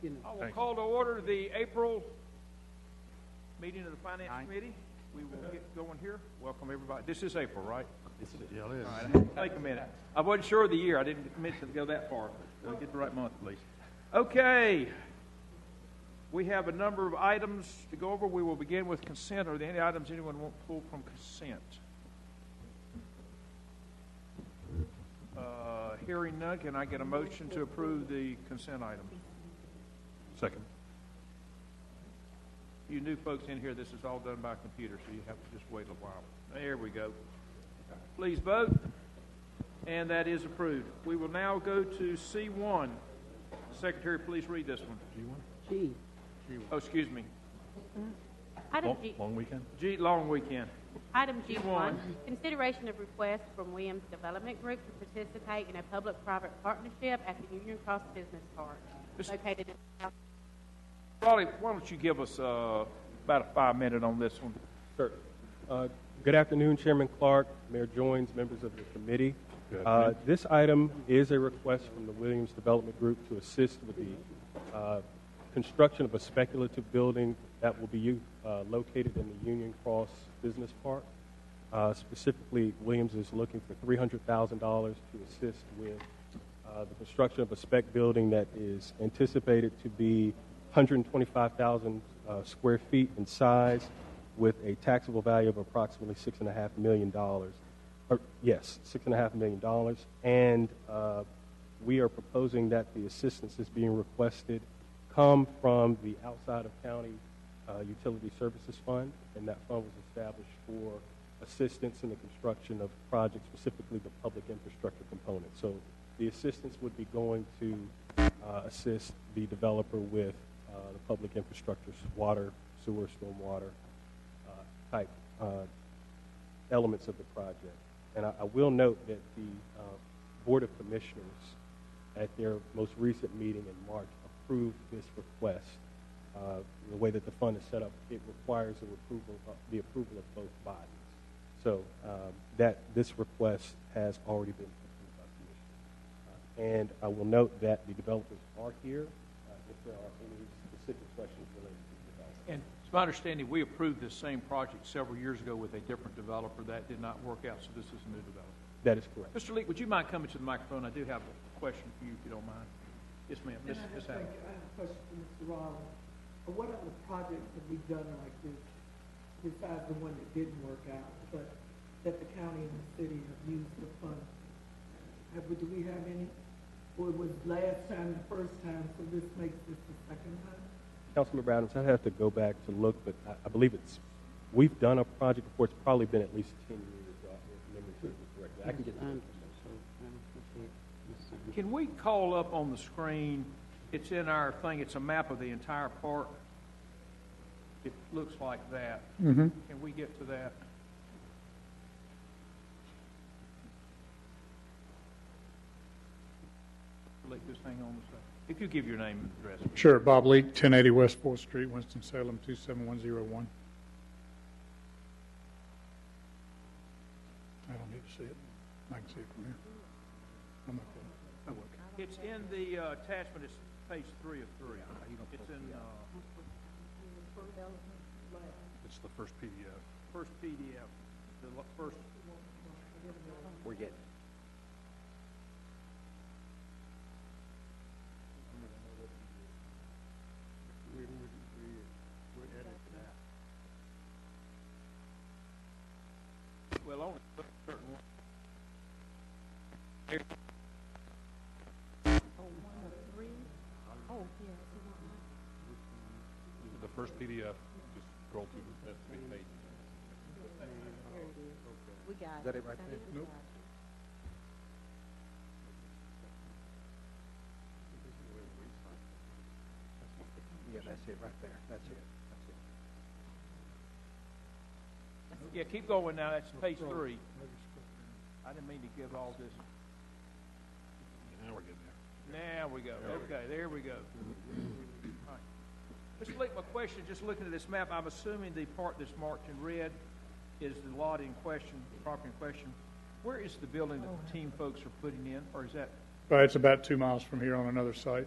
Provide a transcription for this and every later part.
I will call to order the April meeting of the Finance Committee. We will get going here. Welcome, everybody. This is April, right? Yeah, it is. All right, I had to take a minute. I wasn't sure of the year. I didn't commit to go that far. So get the right month, please. Okay. We have a number of items to go over. We will begin with consent. Are there any items anyone want to pull from consent? Hearing none, can I get a motion to approve the consent items? Second. You new folks in here, this is all done by computer, so you have to just wait a while. There we go. Please vote. And that is approved. We will now go to C1. Secretary, please read this one. G. Oh, excuse me. Item G. Long weekend? Long weekend. Item G1, consideration of request from Williams Development Group to participate in a public-private partnership at the Union Cross Business Park, located in South. Raleigh, why don't you give us about a 5-minute on this one? Sure. Good afternoon, Chairman Clark, Mayor Joines, members of the committee. This item is a request from the Williams Development Group to assist with the construction of a speculative building that will be located in the Union Cross Business Park. Specifically, Williams is looking for $300,000 to assist with the construction of a spec building that is anticipated to be 125,000 square feet in size, with a taxable value of approximately $6.5 million. Yes, $6.5 million. And we are proposing that the assistance is being requested come from the outside of county utility services fund, and that fund was established for assistance in the construction of projects, specifically the public infrastructure component. So the assistance would be going to assist the developer with the public infrastructure, water, sewer, stormwater type elements of the project. And I will note that the Board of Commissioners at their most recent meeting in March approved this request. The way that the fund is set up, it requires the approval of both bodies. So that this request has already been approved by the Commission. And I will note that the developers are here if there are any specific questions related to the development. And it's my understanding we approved this same project several years ago with a different developer. That did not work out, so this is a new developer. That is correct. Mr. Leek, would you mind coming to the microphone? I do have a question for you, if you don't mind. Yes, ma'am. I have a question for Mr. Rollins. What other projects have we done like this, besides the one that didn't work out, but that the county and the city have used the fund? Do we have any? Or it was last time the first time, so this makes this the second time? Councilmember Adams, I'd have to go back to look, but I believe we've done a project before. It's probably been at least 10 years, if memory serves me correctly. I can get the Can we call up on the screen? It's in our thing. It's a map of the entire park. It looks like that. Mm-hmm. Can we get to that? Just hang on a second. If you give your name and address. Sure. Bob Leake, 1080 West 4th Street, Winston-Salem, 27101. I don't need to see it. I can see it from here. I'm okay. It's in the attachment. It's page 3 of 3. It's in. It's the first PDF. First PDF. The first. We're getting. Well, only a certain one. The first PDF, just scroll through the three pages. We got Is that it right there? Nope. Yeah, that's it right there. That's it. Yeah, keep going now. That's page 3. I didn't mean to give all this. Now we're getting there. Now we go. Okay, there we go. All right. Mr. Leek, my question, just looking at this map, I'm assuming the part that's marked in red is the lot in question, the property in question. Where is the building that the team folks are putting in, or is that? It's about 2 miles from here on another site.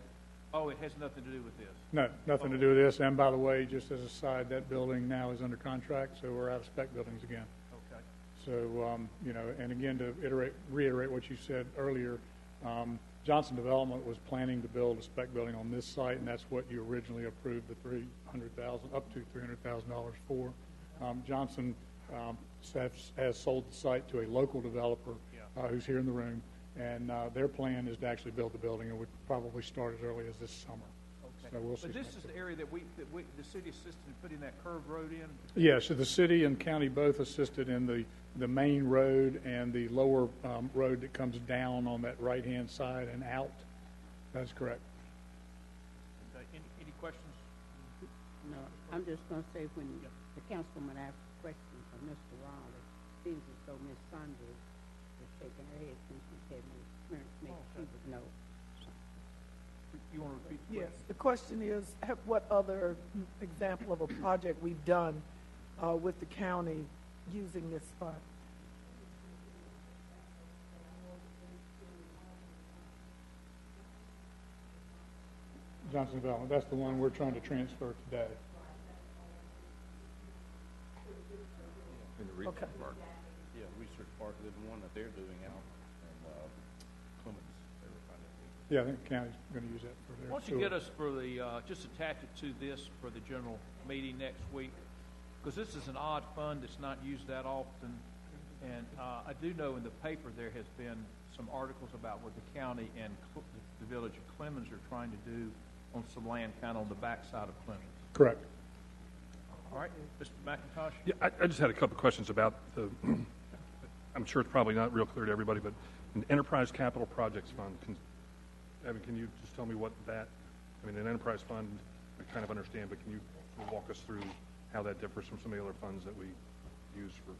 Oh, it has nothing to do with this? No, nothing to do with this. And by the way, just as a side, that building now is under contract, so we're out of spec buildings again. Okay. So, you know, and again, to reiterate what you said earlier, Johnson Development was planning to build a spec building on this site, and that's what you originally approved the up to $300,000 for. Johnson has sold the site to a local developer who's here in the room, and their plan is to actually build the building, and would probably start as early as this summer. Okay. So we'll see. But this is the area that the city assisted in putting that curved road in? Yes, so the city and county both assisted in the main road and the lower road that comes down on that right-hand side and out. That's correct. Okay. Any questions? No, I'm just going to say when the councilwoman asked a question from Mr. Raleigh, it seems as though Ms. Saunders was shaking her head since she said Ms. Smith, maybe she would know. You want to repeat the Yes, question? the question is, what other example of a project we've done with the county using this fund? Johnson Development, that's the one we're trying to transfer today. In the research Okay. park. Yeah, research park is the one that they're doing out in Clemens. They were trying to do. Yeah, I think the county's going to use that for their Why don't you get us for the, just attach it to this for the general meeting next week? Because this is an odd fund that's not used that often. And I do know in the paper there has been some articles about what the county and the village of Clemens are trying to do on some land kind of on the backside of Clemens. Correct. All right, Mr. McIntosh? Yeah, I just had a couple of questions about the, I'm sure it's probably not real clear to everybody, but an Enterprise Capital Projects Fund, Evan, can you just tell me what that, I mean, an enterprise fund, I kind of understand, but can you walk us through how that differs from some of the other funds that we use for,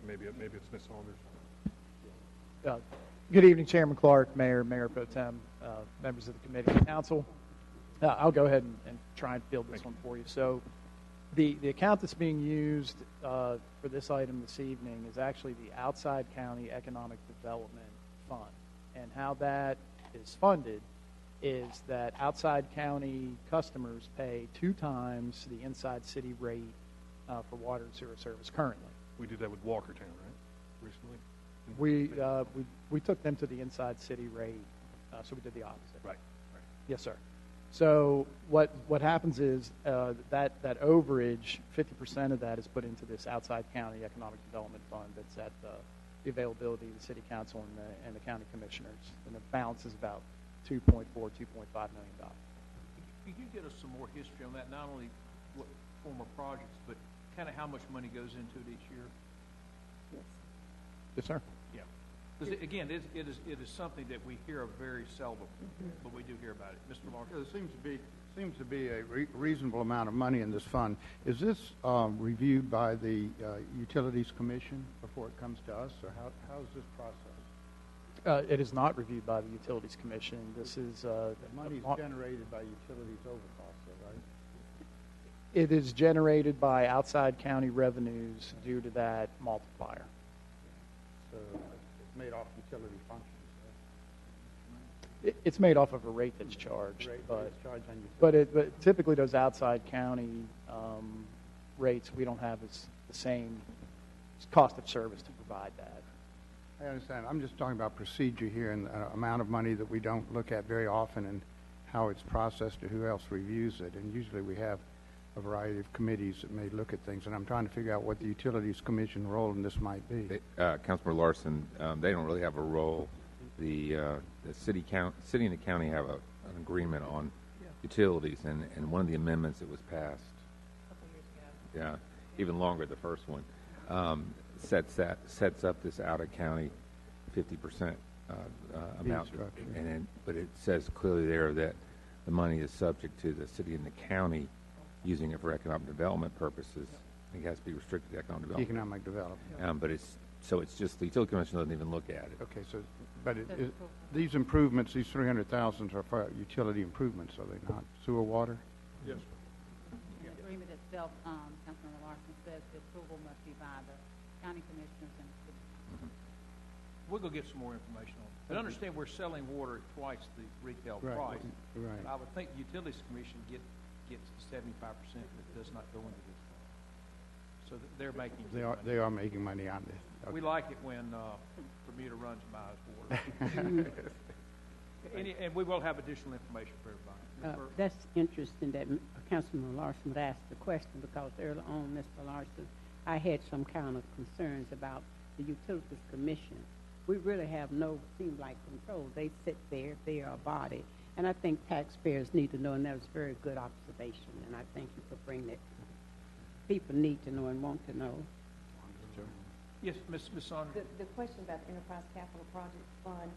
maybe it's Ms. Saunders? Good evening, Chairman Clark, Mayor Pro Tem, members of the committee and council. I'll go ahead and try and field this one for you. So the account that's being used for this item this evening is actually the Outside County Economic Development Fund. And how that is funded is that outside county customers pay 2 times the inside city rate for water and sewer service currently. We did that with Walkertown, right, recently? We took them to the inside city rate, so we did the opposite. Right. Yes, sir. So what happens is that overage, 50% of that is put into this outside county economic development fund that's at the availability of the city council and the county commissioners, and the balance is about $2.4, $2.5 million. Could you get us some more history on that, not only what former projects, but kind of how much money goes into it each year? Yes, sir. Yeah. Because, again, it is something that we hear of very seldom, but we do hear about it. Mr. Larkin? There seems to be a reasonable amount of money in this fund. Is this reviewed by the Utilities Commission before it comes to us, or how is this process? It is not reviewed by the Utilities Commission. This is The money is generated by utilities overcost, right? It is generated by outside county revenues due to that multiplier. So it's made off utility functions. It's made off of a rate that's charged, Right? but It's charged on utilities. but typically those outside county rates, we don't have the same cost of service to provide that. I understand. I'm just talking about procedure here and the amount of money that we don't look at very often and how it's processed or who else reviews it. And usually we have a variety of committees that may look at things, and I'm trying to figure out what the Utilities Commission role in this might be. Councilman Larson, they don't really have a role. The city and the county have an agreement on utilities, and one of the amendments that was passed, even longer, the first one, sets up this out of county 50% amount, but it says clearly there that the money is subject to the city and the county using it for economic development purposes. I think it has to be restricted to economic development. Economic development. But it's just the utility commission doesn't even look at it. Okay, so, but these improvements, these 300,000 are for utility improvements, are they not? Sewer, water? Yes. The agreement itself, Councilman Larson says the approval must be by the county commissioners and the city. we'll go get some more information on it. But understand, we're selling water at twice the retail Right, price. right. But I would think the Utilities Commission gets the 75% that does not go into this fund. So they're making. They are making money on this. Okay. We like it when Bermuda runs and buys water. And we will have additional information for everybody. That's interesting that Councilman Larson would ask the question, because early on, Mr. Larson, I had some kind of concerns about the Utilities Commission. We really have no, seem like, control. They sit there, they are a body. And I think taxpayers need to know, and that was a very good observation, and I thank you for bringing it. People need to know and want to know. Yes, Ms. Saunders. The question about the Enterprise Capital Project Fund,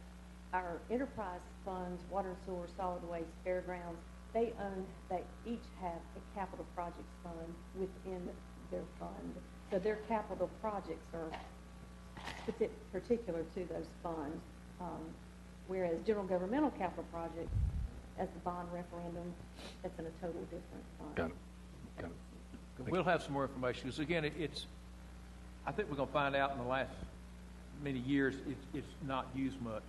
our enterprise funds, water and sewer, solid waste, fairgrounds, they each have a capital projects fund within their fund. So their capital projects are particular to those funds, whereas general governmental capital projects, as the bond referendum, that's in a total different fund. Got it. We'll have some more information, because again, I think we're going to find out in the last many years it's not used much.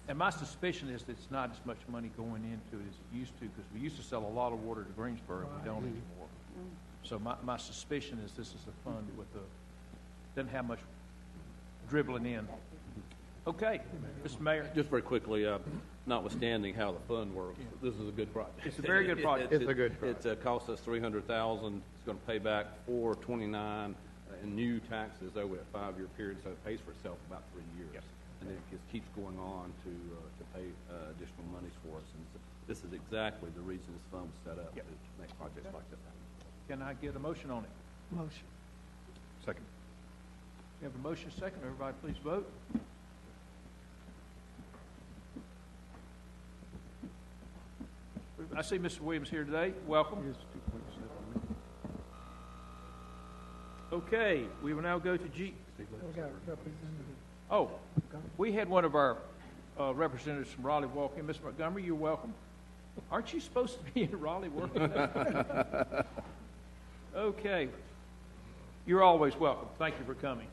And my suspicion is that it's not as much money going into it as it used to, because we used to sell a lot of water to Greensboro, and we don't anymore. So my suspicion is this is a fund doesn't have much dribbling in. Okay, Mr. Mayor. Just very quickly, notwithstanding how the fund works, this is a good project. It's a very good project. It's a good project. It cost us $300,000. It's going to pay back $429 in new taxes over a 5-year period, so it pays for itself in about 3 years. Yes. And then it just keeps going on to pay additional monies for us. And so this is exactly the reason this fund was set up, to make projects like this happen. Can I get a motion on it? Motion. Second. We have a motion second. Everybody please vote. I see Mr. Williams here today. Welcome. Okay, we will now go to G. Oh, we had one of our representatives from Raleigh walk in. Mr. Montgomery, you're welcome. Aren't you supposed to be in Raleigh working? Okay. You're always welcome. Thank you for coming.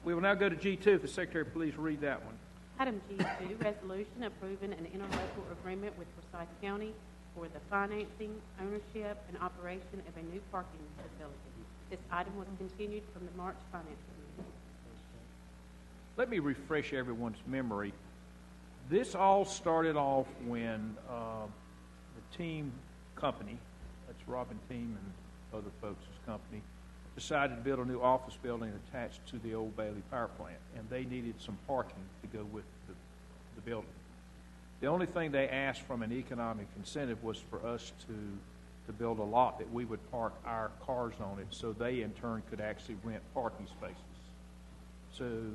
We will now go to G2. If the Secretary please read that one. Item G2, resolution approving an interlocal agreement with Forsyth County for the financing, ownership, and operation of a new parking facility. This item was continued from the March finance committee. Let me refresh everyone's memory. This all started off when the team company, that's Robin Team and other folks' company, decided to build a new office building attached to the old Bailey power plant, and they needed some parking to go with the building. The only thing they asked from an economic incentive was for us to build a lot that we would park our cars on it, so they in turn could actually rent parking spaces. So,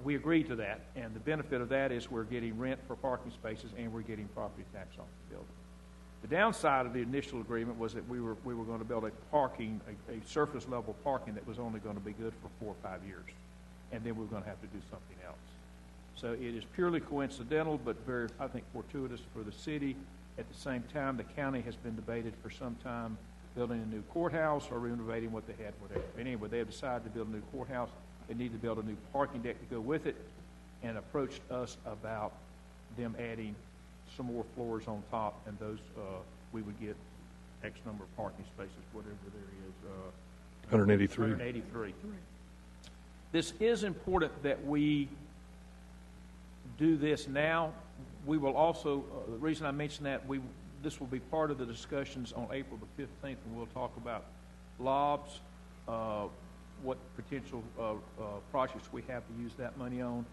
we agreed to that, and the benefit of that is we're getting rent for parking spaces and we're getting property tax off the building. The downside of the initial agreement was that we were going to build a surface level parking that was only going to be good for 4 or 5 years, and then we were going to have to do something else. So it is purely coincidental, but very, I think, fortuitous for the city. At the same time, the county has been debated for some time building a new courthouse or renovating what they had, whatever. Anyway, they have decided to build a new courthouse. They need to build a new parking deck to go with it, and approached us about them adding some more floors on top, and those we would get X number of parking spaces, whatever there is. 183. 183. This is important that we do this now. We will also, the reason I mention that, this will be part of the discussions on April the 15th, and we'll talk about lobs, what potential projects we have to use that money on.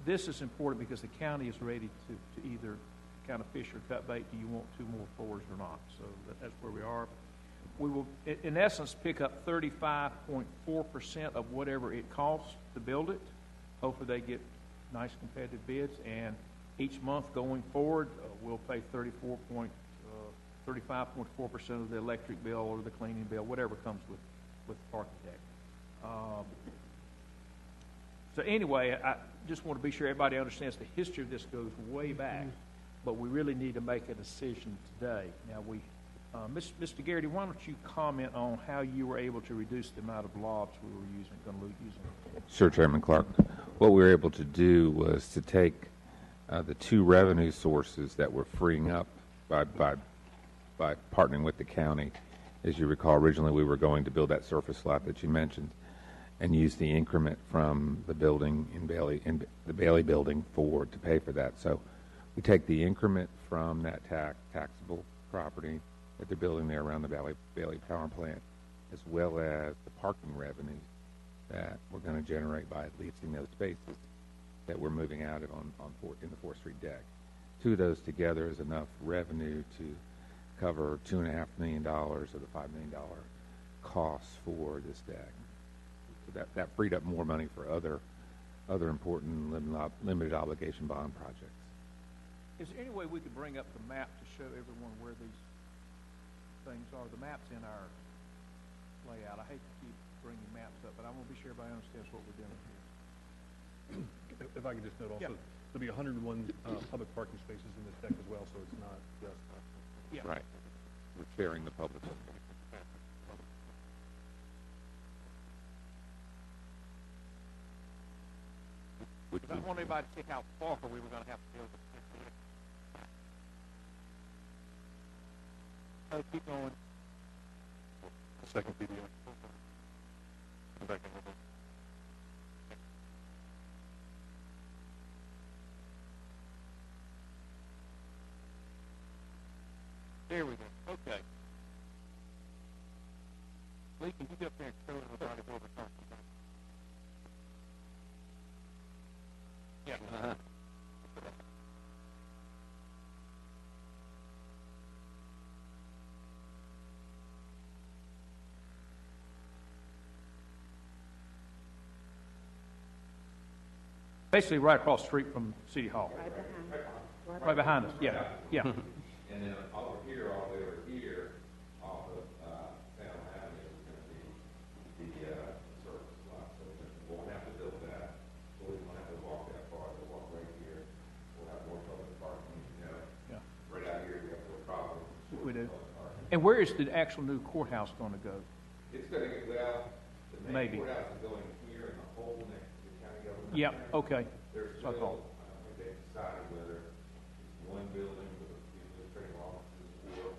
This is important because the county is ready to either kind of fish or cut bait. Do you want 2 more floors or not? So that's where we are. We will, in essence, pick up 35.4% of whatever it costs to build it. Hopefully they get nice competitive bids, and each month going forward, we'll pay 35.4% of the electric bill or the cleaning bill, whatever comes with the parking deck. So anyway, I just want to be sure everybody understands the history of this goes way back, but we really need to make a decision today. Now, Mr. Garrity, why don't you comment on how you were able to reduce the amount of lobs we were going to using? Sure, Chairman Clark. What we were able to do was to take the two revenue sources that were freeing up by partnering with the county. As you recall, originally we were going to build that surface lot that you mentioned, and use the increment from the building in the Bailey building to pay for that. So we take the increment from that taxable property that they're building there around the Bailey Power Plant, as well as the parking revenues that we're going to generate by leasing those spaces that we're moving out of in the 4th Street deck. Two of those together is enough revenue to cover $2.5 million of the $5 million costs for this deck. So that freed up more money for other important limited obligation bond projects. Is there any way we could bring up the map to show everyone where these things are? The map's in our layout. I hate to keep bringing maps up, but I want to be sure everybody understands what we're doing here. If I could just note also, there'll be 101 public parking spaces in this deck as well, so it's not just... Yeah. Right. We're sharing the public. I don't want anybody to see how far we were going to have to build it. Keep going. Second video. Come back in a little bit. There we go. Okay. Lee, can you get up there and show everybody what we're talking about? Yeah. Basically right across the street from City Hall. Right behind us, yeah, yeah. And then over here, off of Salem Avenue is going to be the surface lot. So we won't have to build that. We won't have to walk that far. We'll walk right here. We'll have more public parking. Yeah. Right out here, we have no problem. We do. And where is the actual new courthouse going to go? It's going to get, the main Maybe. courthouse is going here in the hole next to the county government. Yeah, okay. There's So I still, thought. I don't think they've decided whether it's one building with administrative offices or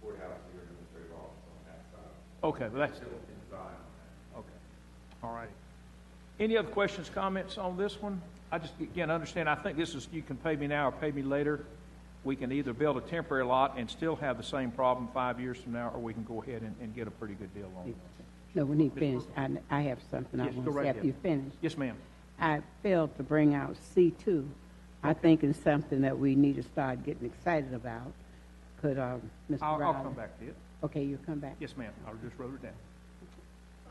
courthouse here and administrative office on that side. Okay, well that's, Still in design on that. okay. All right. Any other questions, comments on this one? I just, again, understand, I think this is, you can pay me now or pay me later. We can either build a temporary lot and still have the same problem 5 years from now, or we can go ahead and get a pretty good deal on it. No, when he finished, I have something I Yes, want go to right say ahead. after you finish. Yes, ma'am. I failed to bring out C2. I think it's something that we need to start getting excited about. Could Mr. I'll Riley? come back to it. Okay, you'll come back. Yes, ma'am. I just wrote it down.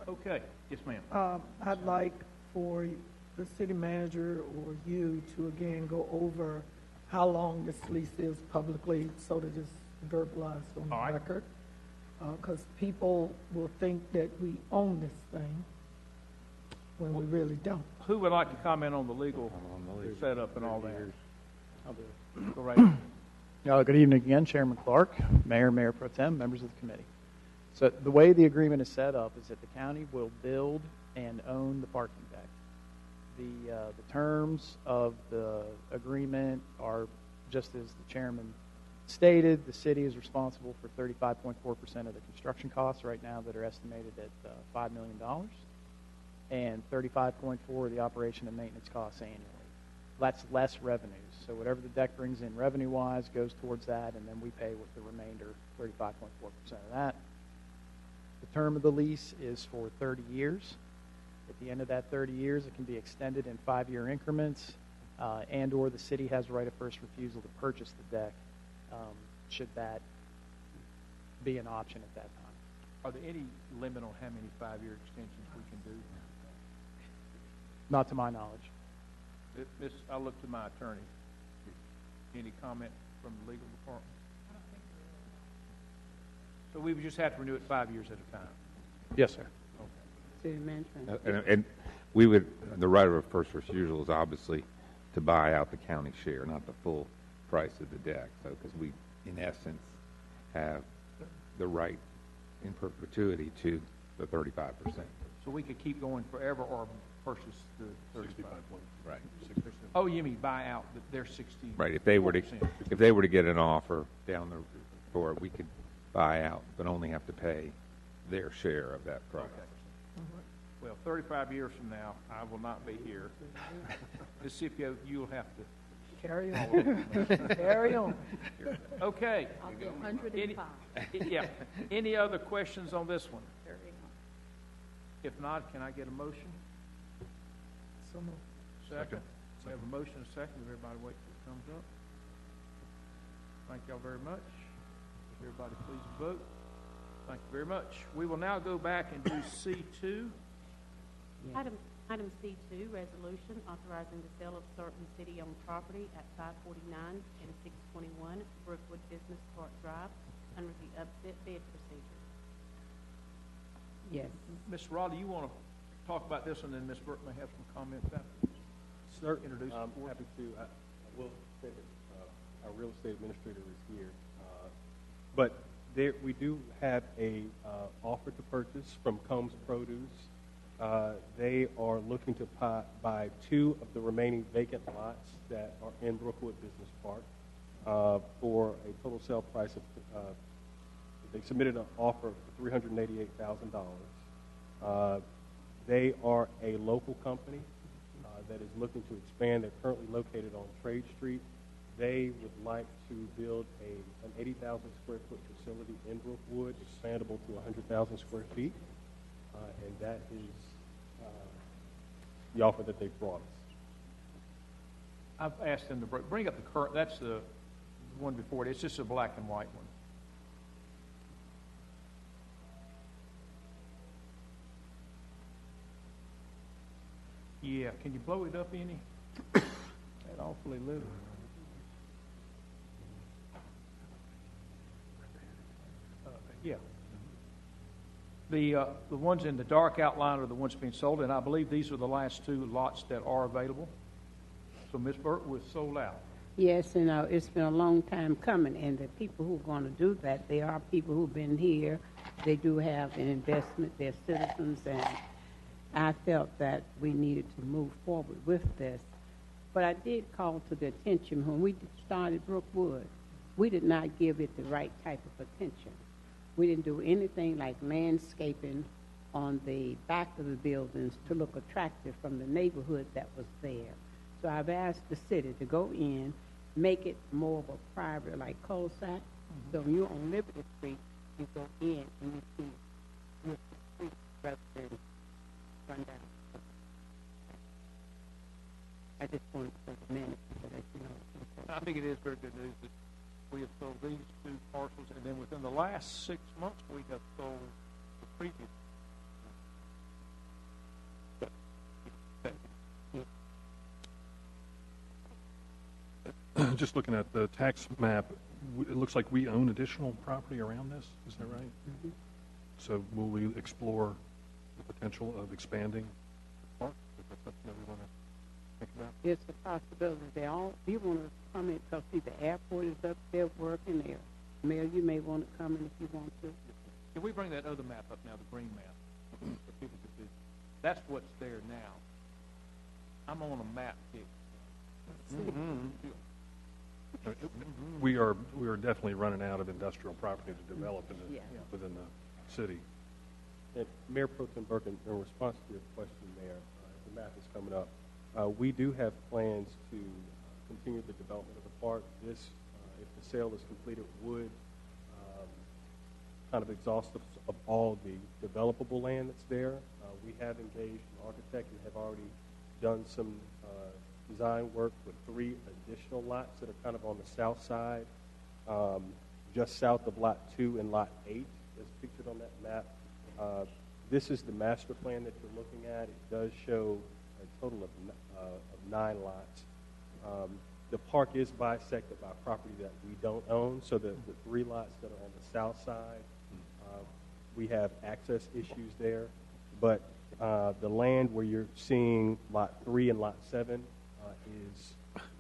Okay. Yes, ma'am. I'd like for the city manager or you to again go over how long this lease is publicly so that it's verbalized on All right. the record. Because people will think that we own this thing when we really don't. Who would like to comment on the legal setup and all that? I'll do it. Go right ahead. Good evening again, Chairman Clark, Mayor, Mayor Pro Tem, members of the committee. So the way the agreement is set up is that the county will build and own the parking deck. The terms of the agreement are just as the chairman stated. The city is responsible for 35.4% of the construction costs right now that are estimated at $5 million, and 35.4% of the operation and maintenance costs annually. That's less revenues. So whatever the deck brings in revenue-wise goes towards that, and then we pay with the remainder, 35.4% of that. The term of the lease is for 30 years. At the end of that 30 years, it can be extended in 5-year increments, and or the city has right of first refusal to purchase the deck, should that be an option at that time. Are there any limit on how many 5-year extensions we can do? Not to my knowledge. I'll look to my attorney. Any comment from the legal department? So we would just have to renew it 5 years at a time? Yes, sir. City manager. And we would, the right of first refusal is obviously to buy out the county share, not the full price of the deck. So, because we, in essence, have the right in perpetuity to the 35%. So we could keep going forever or purchase the 35. Right. Oh, you mean buy out their 60? Right. If they were to get an offer down for it, we could buy out, but only have to pay their share of that price. Okay. Well, 35 years from now, I will not be here. Ms. Scipio, you'll have to. Carry on. Carry on. Okay. I'll get 105. Yeah. Any other questions on this one? Carry on. If not, can I get a motion? So moved. Second. We have a motion and a second. Everybody wait till it comes up. Thank y'all very much. Everybody please vote. Thank you very much. We will now go back and do C2. Item C2, resolution authorizing the sale of certain city-owned property at 549 and 621 Brookwood Business Park Drive under the upset bid procedure. Yes. Ms. Raleigh, you want to talk about this, and then Ms. Burke may have some comments after. Sir, Introduce I'm the board. happy to. I will say that our real estate administrator is here. But we do have a offer to purchase from Combs Produce. They are looking to buy 2 of the remaining vacant lots that are in Brookwood Business Park for a total sale price of, they submitted an offer of $388,000. They are a local company that is looking to expand. They're currently located on Trade Street. They would like to build an 80,000 square foot facility in Brookwood, expandable to 100,000 square feet, and that is the offer that they brought us. I've asked them to bring up the current. That's the one before it. It's just a black and white one. Yeah, can you blow it up any? That awfully little. Yeah. The ones in the dark outline are the ones being sold, and I believe these are the last 2 lots that are available. So, Ms. Burke, we're sold out. Yes, and it's been a long time coming, and the people who are going to do that, they are people who've been here. They do have an investment. They're citizens, and I felt that we needed to move forward with this. But I did call to the attention when we started Brookwood, we did not give it the right type of attention. We didn't do anything like landscaping on the back of the buildings to look attractive from the neighborhood that was there. So I've asked the city to go in, make it more of a private, like cul-de-sac. So when you're on Liberty Street, you go in and you see the street rather than run down. I just wanted to take a minute to let you know. I think it is very good news that we have sold these 2 parcels, and then within the last 6 months, we have sold the previous. Just looking at the tax map, it looks like we own additional property around this. Is that right? Mm-hmm. So will we explore the potential of expanding the park? Is that something that we want to think about? It's a possibility. You want to come in, because see, the airport is up there working there. Mayor, you may want to come in if you want to. Can we bring that other map up now, the green map, for people to see? That's what's there now. I'm on a map kick. We are definitely running out of industrial property to develop within the city. And Mayor Pro Tem Burke, in response to your question, Mayor, the map is coming up. We do have plans to continue the development of the park. This, if the sale is completed, would kind of exhaust of all the developable land that's there. We have engaged an architect and have already done some design work with 3 additional lots that are kind of on the south side, just south of Lot 2 and Lot 8, as pictured on that map. This is the master plan that you're looking at. It does show a total of 9 lots. The park is bisected by property that we don't own, so the 3 lots that are on the south side, we have access issues there. But the land where you're seeing Lot 3 and Lot 7 is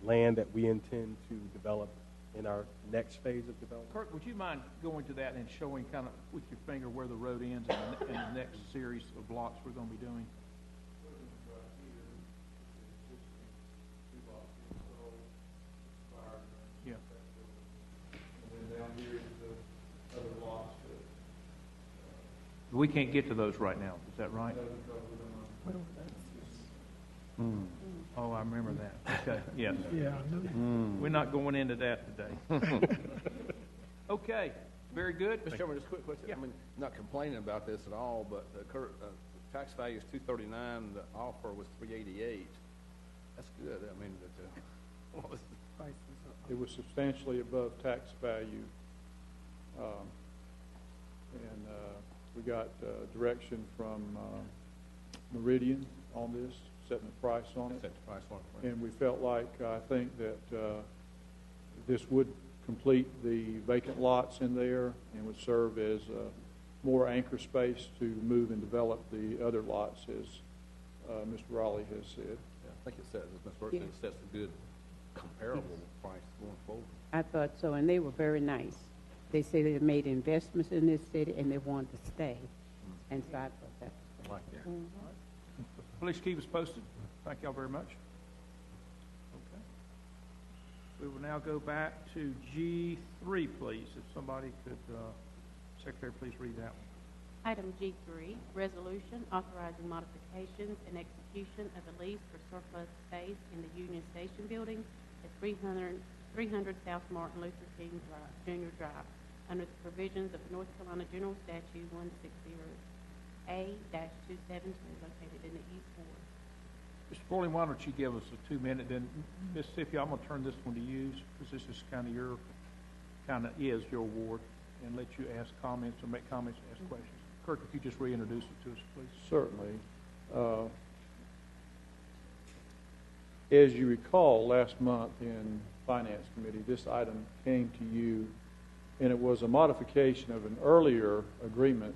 land that we intend to develop in our next phase of development. Kirk, would you mind going to that and showing kind of with your finger where the road ends in the next series of blocks we're going to be doing? Yeah. And then down here is the other blocks. We can't get to those right now. Is that right? Oh, I remember that. Okay, yes. Yeah, I know. We're not going into that today. Okay, very good. Mr. Chairman, just a quick question. Yeah. I mean, not complaining about this at all, but the tax value is $239. The offer was $388. That's good. I mean, what was the price? It was substantially above tax value. We got direction from Meridian on this, setting the price on it. Set the price on it. And we felt like, I think that this would complete the vacant lots in there and would serve as more anchor space to move and develop the other lots, as Mr. Raleigh has said. Yeah, I think it says, as Ms. Burke said, it sets a good comparable price going forward. I thought so, and they were very nice. They say they made investments in this city and they wanted to stay. And so I thought that was Like that. Please keep us posted. Thank y'all very much. Okay. We will now go back to G3, please. If somebody could, Secretary, please read that one. Item G3, resolution authorizing modifications and execution of a lease for surplus space in the Union Station building at 300 South Martin Luther King Jr. Drive, under the provisions of North Carolina General Statute 160A-272, located in the East Ward. Mr. Bowling, why don't you give us a 2-minute, then Mississippi, I'm going to turn this one to you, because this is kind of your ward, and let you ask comments or make comments and ask questions. Kirk, if you just reintroduce it to us, please. Certainly. As you recall, last month in Finance Committee, this item came to you, and it was a modification of an earlier agreement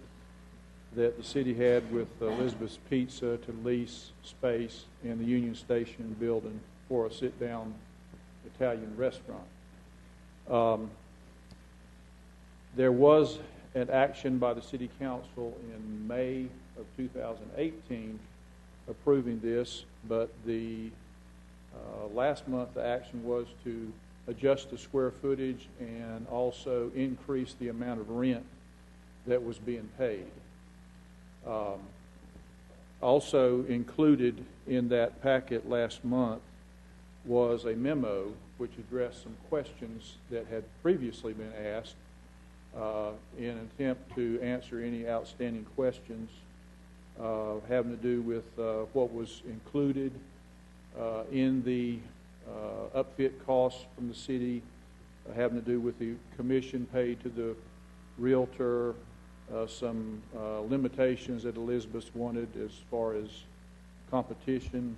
that the city had with Elizabeth's Pizza to lease space in the Union Station building for a sit-down Italian restaurant. There was an action by the City Council in May of 2018 approving this, but last month the action was to adjust the square footage and also increase the amount of rent that was being paid. Also included in that packet last month was a memo which addressed some questions that had previously been asked in an attempt to answer any outstanding questions having to do with what was included in the upfit costs from the city, having to do with the commission paid to the realtor, some limitations that Elizabeth wanted as far as competition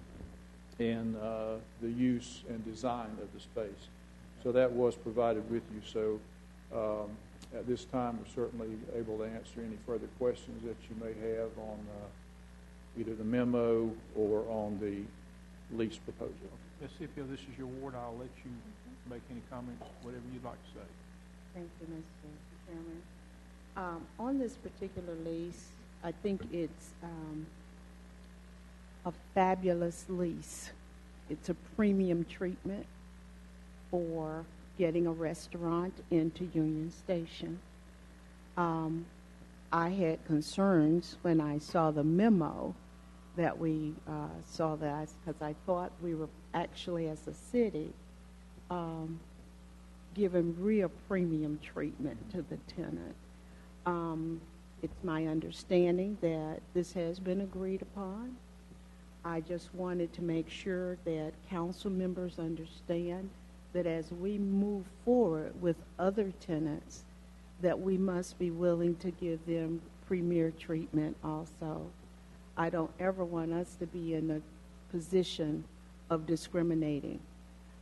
and the use and design of the space. So that was provided with you. So at this time, we're certainly able to answer any further questions that you may have on either the memo or on the lease proposal. Ms. Scipio, this is your ward. I'll let you make any comments, whatever you'd like to say. Thank you, Mr. Chairman. On this particular lease, I think it's a fabulous lease. It's a premium treatment for getting a restaurant into Union Station. I had concerns when I saw the memo that we saw that, because I thought we were actually, as a city, giving real premium treatment to the tenant. It's my understanding that this has been agreed upon. I just wanted to make sure that council members understand that as we move forward with other tenants, that we must be willing to give them premier treatment also. I don't ever want us to be in a position of discriminating.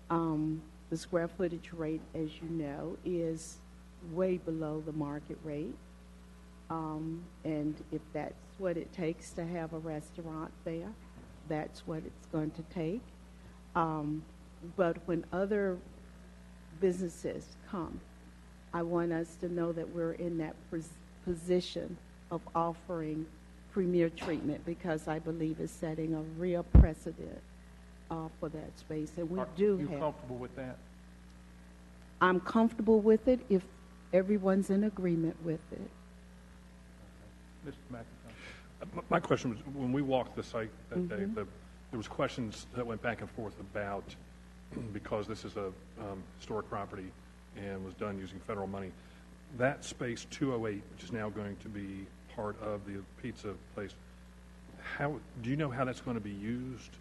The square footage rate, as you know, is way below the market rate. And if that's what it takes to have a restaurant there, that's what it's going to take. But when other businesses come, I want us to know that we're in that position of offering premier treatment, because I believe it's setting a real precedent for that space. And we Are do you have. comfortable with that? I'm comfortable with it if everyone's in agreement with it. Mr. McIntyre? My question was, when we walked the site that day, there was questions that went back and forth about, because this is a historic property and was done using federal money, that space 208, which is now going to be part of the pizza place, how do you know how that's going to be used?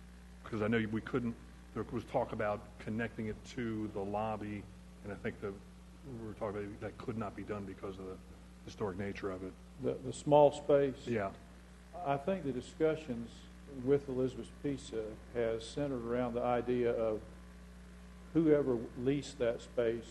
Because I know we couldn't, there was talk about connecting it to the lobby, and I think we were talking about that could not be done because of the historic nature of it. The small space? Yeah. I think the discussions with Elizabeth's Pizza has centered around the idea of whoever leased that space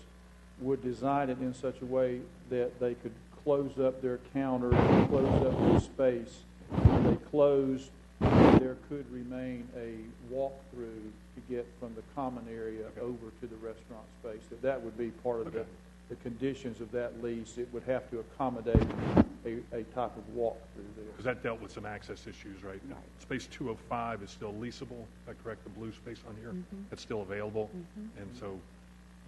would design it in such a way that they could close up their counter, close up their space. When they closed, there could remain a walk-through to get from the common area over to the restaurant space. That would be part of the conditions of that lease. It would have to accommodate a type of walk-through there. Because that dealt with some access issues, right? Space 205 is still leasable, is that correct? The blue space on here? It's still available? And so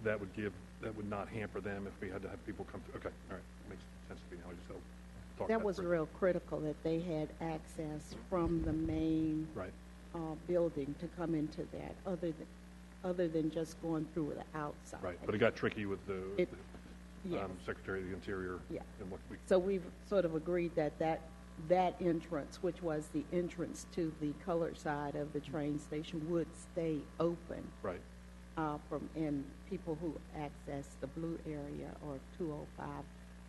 that would not hamper them if we had to have people come through. Okay, all right, makes sense to me now. I just talk That was real critical, that they had access from the main building to come into that, other than just going through the outside. Right, but it got tricky with the Yes. Secretary of the Interior. Yeah. And what we, So we've sort of agreed that that entrance, which was the entrance to the colored side of the train station, would stay open. right. And people who access the blue area or 205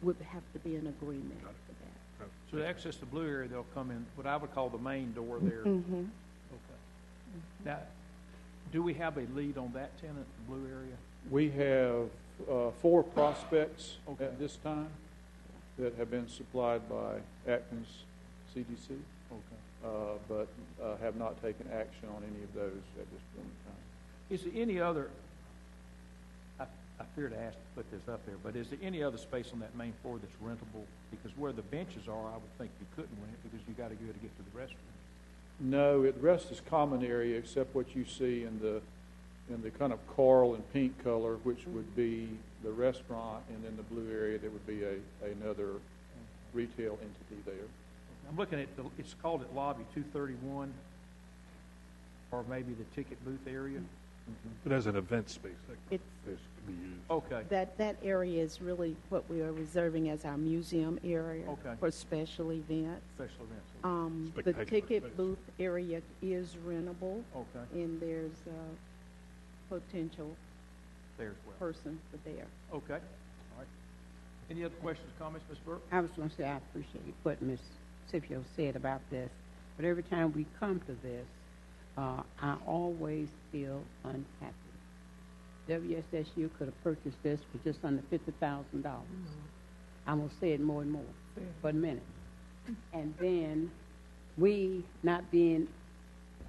would have to be in agreement for that. So to access the blue area, they'll come in what I would call the main door there. Okay. Now, do we have a lead on that tenant, the blue area? We have 4 prospects at this time that have been supplied by Atkins CDC, but have not taken action on any of those at this point in time. Is there any other, I fear to ask to put this up there, but is there any other space on that main floor that's rentable? Because where the benches are, I would think you couldn't rent because you got to go to get to the restroom. No, the rest is common area except what you see in the kind of coral and pink color, which would be the restaurant, and then the blue area, there would be another retail entity there. I'm looking at it's called at lobby 231, or maybe the ticket booth area. But as an event space, that It's- space could be used. Okay. That area is really what we are reserving as our museum area for special events. Special events. The Spectacular ticket space. booth area is rentable, Okay. and there's a potential There as well. person for there. Okay. All right. Any other questions, comments, Ms. Burke? I was going to say I appreciate what Ms. Scipio said about this, but every time we come to this, I always feel unhappy. WSSU could have purchased this for just under $50,000. I'm going to say it more and more for a minute. And then we not being,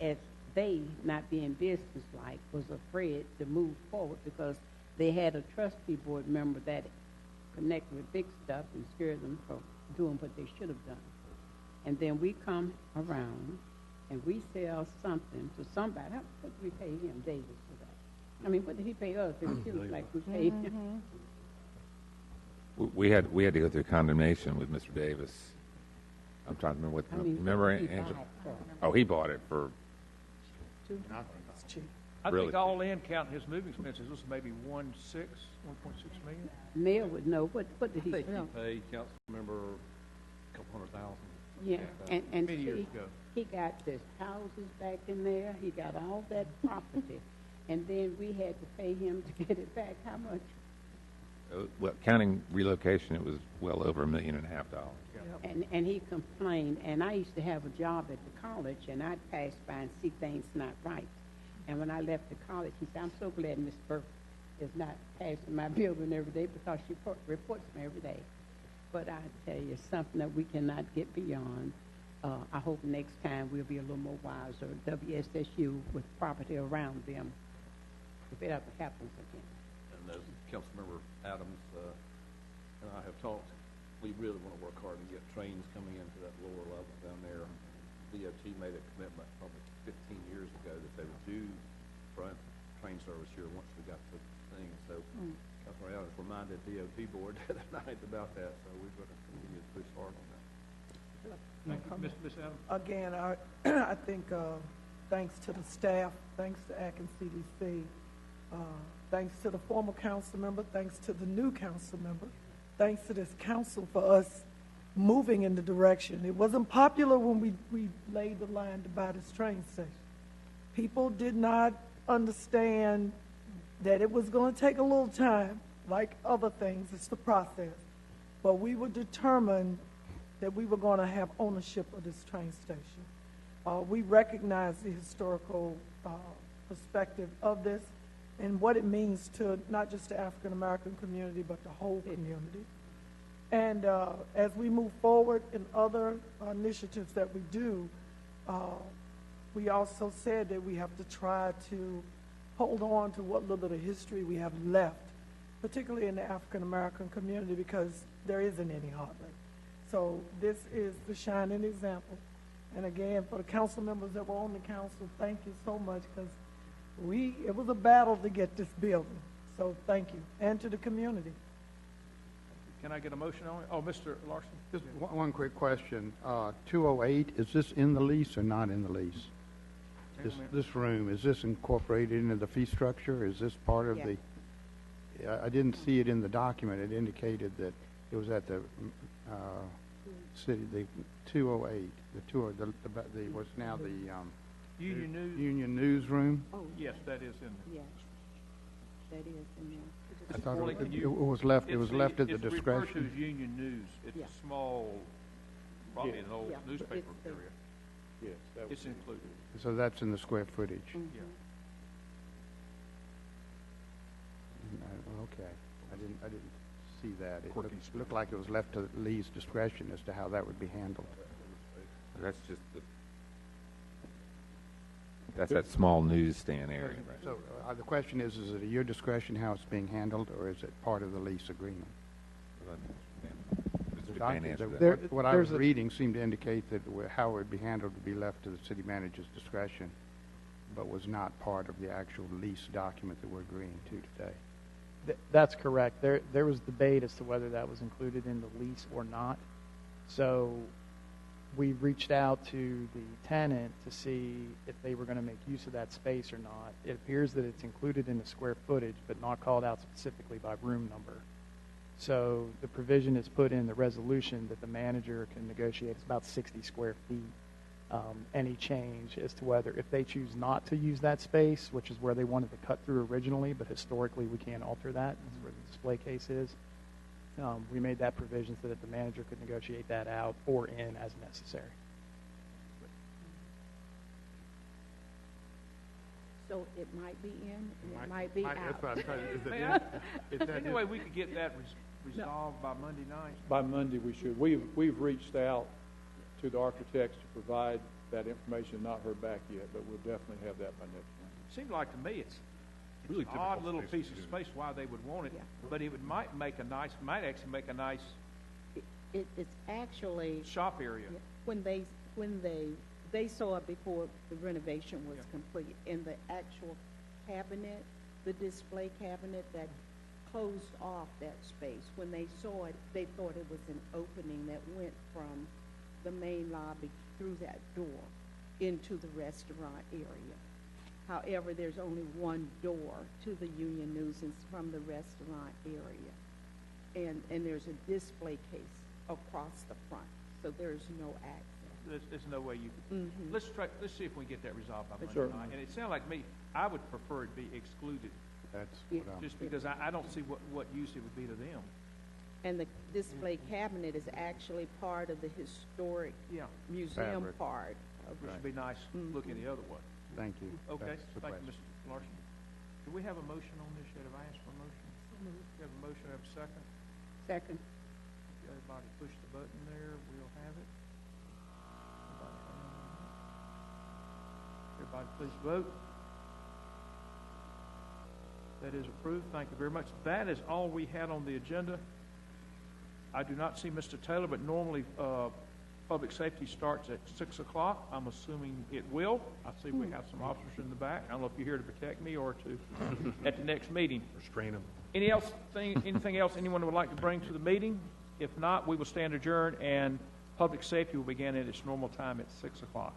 as they not being businesslike, was afraid to move forward because they had a trustee board member that connected with big stuff and scared them from doing what they should have done. And then we come around and we sell something to somebody. What did we pay him, Davis, for that? I mean, what did he pay us? It was like we paid him. We had to go through condemnation with Mr. Davis. I'm trying to remember what. I mean, remember, what did he Angela? buy it for? Oh, he bought it for. I Really? think all in, counting his moving expenses, this is maybe 1.6 million. Mayor would know. What did he I think sell? he paid council member a couple $100,000. Yeah, and Many years see, ago. he got the houses back in there. He got all that property. And then we had to pay him to get it back. How much? Well, counting relocation, it was well over $1.5 million. And he complained, and I used to have a job at the college, and I'd pass by and see things not right. And when I left the college, he said, I'm so glad Miss Burke is not passing my building every day because she reports me every day. But I tell you, something that we cannot get beyond. I hope next time we'll be a little more wiser. WSSU with property around them. If it ever happens again. And Councilmember Adams and I have talked. We really want to work hard to get trains coming into that lower level down there. DOT made a commitment probably 15 years ago that they would do front train service here once we got the thing. So Councilmember Adams reminded DOT board that night about that. So we're going to continue to push hard on that. Thank you. Ms. Adams? Again, I think thanks to the staff, thanks to Atkins CDC, thanks to the former council member, thanks to the new council member, thanks to this council for us moving in the direction. It wasn't popular when we laid the line to buy this train station. People did not understand that it was going to take a little time, like other things. It's the process. But we were determined that we were going to have ownership of this train station. We recognize the historical perspective of this and what it means to not just the African American community, but the whole community. And as we move forward in other initiatives that we do, we also said that we have to try to hold on to what little bit of history we have left, particularly in the African American community, because there isn't any hardly. So this is the shining example. And again, for the council members that were on the council, thank you so much, because it was a battle to get this building. So thank you. And to the community. Can I get a motion on it? Oh, Mr. Larson? Just one quick question. 208, is this in the lease or not in the lease? This room, is this incorporated into the fee structure? Is this part of the... I didn't see it in the document. It indicated that it was at the city, the 208, what's now the Union News? Union Newsroom. Oh, Yes, that is in there. yes, that is in there. I thought Well, it was left at the It's referred to discretion. as Union News. It's Yeah. a small, probably an old Yeah, newspaper it's the- area. Yes, that It's included. So that's in the square footage. Mhm. Yeah. Okay. I didn't see that. It Quirky looked like it was left to Lee's discretion as to how that would be handled. That's just that's that small newsstand area. So the question is it at your discretion how it's being handled, or is it part of the lease agreement? Mr. Payne answered that. What I was reading seemed to indicate that how it would be handled would be left to the city manager's discretion, but was not part of the actual lease document that we're agreeing to today. That's correct. There was debate as to whether that was included in the lease or not. So we reached out to the tenant to see if they were going to make use of that space or not. It appears that it's included in the square footage, but not called out specifically by room number. So the provision is put in the resolution that the manager can negotiate. It's about 60 square feet. Any change as to whether, if they choose not to use that space, which is where they wanted to cut through originally, but historically we can't alter that. That's where the display case is. We made that provision so that the manager could negotiate that out or in as necessary. So it might be in, and it might be out. That's what I'm trying to... Is there any way we could get that resolved by Monday night? By Monday, we should. We've reached out to the architects to provide that information, not heard back yet, but we'll definitely have that by next month. Seemed like to me it's Really an odd difficult little space to piece of do. space why they would want it, Yeah. but it might actually make a nice It's actually, shop area. when they saw it before the renovation was complete, in the actual cabinet, the display cabinet that closed off that space, when they saw it, they thought it was an opening that went from the main lobby through that door into the restaurant area. However, there's only one door to the Union News, and it's from the restaurant area. And there's a display case across the front, so there's no access. There's no way you could. Mhm. Let's see if we can get that resolved by Monday Sure. night. And it sounded like me, I would prefer it be excluded, That's Yeah. what I'm... just because I don't see what use it would be to them. And the display cabinet is actually part of the historic Yeah, museum Fabric. part of which it. would be nice looking the other way. Thank you. Okay, That's the thank you, question. Mr. Larson. Do we have a motion on this yet? Have I asked for a motion? We have a motion, have a second? Second. Everybody push the button there, we'll have it. Everybody please vote. That is approved. Thank you very much. That is all we had on the agenda. I do not see Mr. Taylor, but normally public safety starts at 6 o'clock. I'm assuming it will. I see we have some officers in the back. I don't know if you're here to protect me or to at the next meeting. Restrain them. Anything else anyone would like to bring to the meeting? If not, we will stand adjourned, and public safety will begin at its normal time at 6 o'clock.